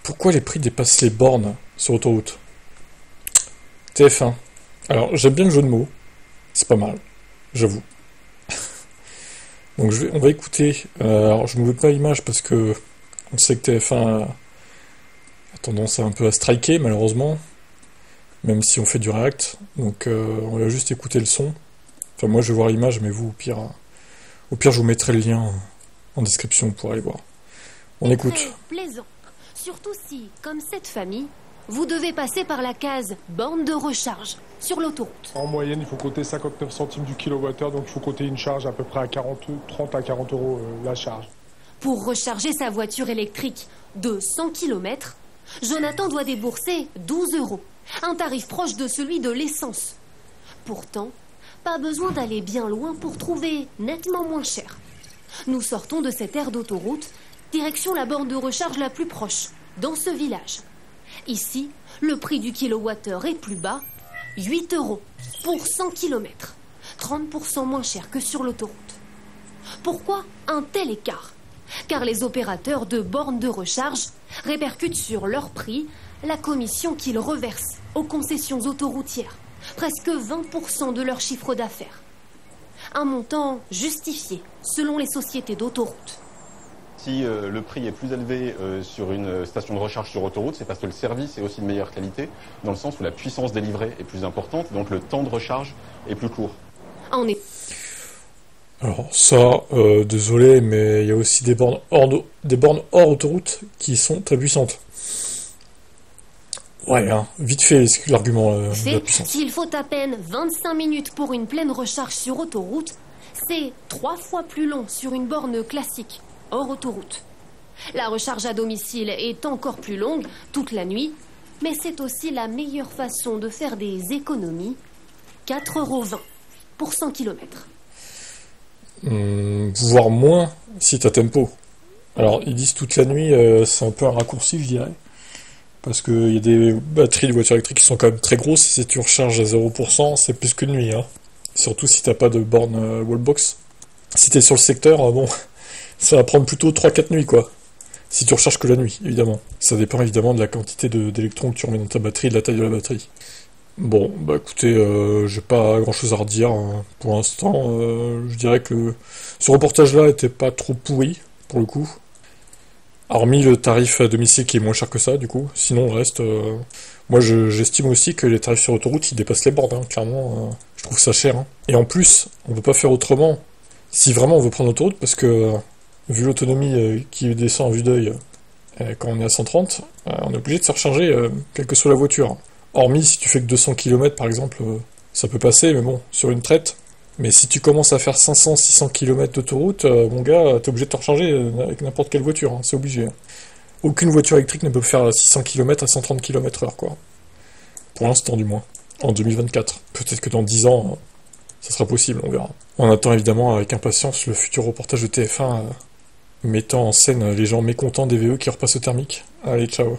Pourquoi les prix dépassent les bornes sur autoroute? TF1. Alors, j'aime bien le jeu de mots. C'est pas mal, j'avoue. Donc, on va écouter. Alors, je ne veux pas l'image parce que on sait que TF1 a tendance un peu à striker, malheureusement. Même si on fait du React. Donc, on va juste écouter le son. Enfin, moi, je vais voir l'image, mais vous, au pire, je vous mettrai le lien en description pour aller voir. On écoute. Très plaisant. Surtout si, comme cette famille, vous devez passer par la case borne de recharge sur l'autoroute. En moyenne, il faut compter 59 centimes du kilowattheure, donc il faut compter une charge à peu près à 30 à 40 euros la charge. Pour recharger sa voiture électrique de 100 km, Jonathan doit débourser 12 euros, un tarif proche de celui de l'essence. Pourtant, pas besoin d'aller bien loin pour trouver nettement moins cher. Nous sortons de cette aire d'autoroute, direction la borne de recharge la plus proche, dans ce village. Ici, le prix du kilowattheure est plus bas, 8 euros pour 100 km, 30% moins cher que sur l'autoroute. Pourquoi un tel écart? Car les opérateurs de bornes de recharge répercutent sur leur prix la commission qu'ils reversent aux concessions autoroutières, presque 20% de leur chiffre d'affaires. Un montant justifié selon les sociétés d'autoroute. Si le prix est plus élevé sur une station de recharge sur autoroute, c'est parce que le service est aussi de meilleure qualité, dans le sens où la puissance délivrée est plus importante, donc le temps de recharge est plus court. En effet. Alors ça, désolé, mais il y a aussi des bornes hors autoroute qui sont très puissantes. Ouais, hein, vite fait l'argument de la puissance. S'il faut à peine 25 minutes pour une pleine recharge sur autoroute, c'est 3 fois plus long sur une borne classique, hors autoroute. La recharge à domicile est encore plus longue, toute la nuit, mais c'est aussi la meilleure façon de faire des économies. 4,20 € pour 100 km. Voire moins si t'as tempo. Alors, ils disent toute la nuit, c'est un peu un raccourci, je dirais. Parce qu'il y a des batteries de voitures électriques qui sont quand même très grosses, et si tu recharges à 0%, c'est plus qu'une nuit, hein. Surtout si t'as pas de borne wallbox. Si t'es sur le secteur, bon, ça va prendre plutôt 3-4 nuits, quoi. Si tu recharges que la nuit, évidemment. Ça dépend évidemment de la quantité d'électrons que tu remets dans ta batterie et de la taille de la batterie. Bon, bah écoutez, j'ai pas grand chose à redire, hein. Pour l'instant. Je dirais que ce reportage-là était pas trop pourri, pour le coup. Hormis le tarif à domicile qui est moins cher que ça, du coup. Sinon, le reste, moi j'estime aussi que les tarifs sur autoroute, ils dépassent les bornes, hein. Clairement, je trouve ça cher, hein. Et en plus, on peut pas faire autrement. Si vraiment on veut prendre l'autoroute, parce que, vu l'autonomie qui descend à vue d'œil quand on est à 130, on est obligé de se recharger, quelle que soit la voiture. Hormis si tu fais que 200 km par exemple, ça peut passer, mais bon, sur une traite. Mais si tu commences à faire 500-600 km d'autoroute, mon gars, t'es obligé de te recharger avec n'importe quelle voiture, hein, c'est obligé, hein. Aucune voiture électrique ne peut faire 600 km à 130 km/h, quoi. Pour l'instant, du moins. En 2024. Peut-être que dans 10 ans, ça sera possible, on verra. On attend évidemment avec impatience le futur reportage de TF1 mettant en scène les gens mécontents des VE qui repassent au thermique. Allez, ciao.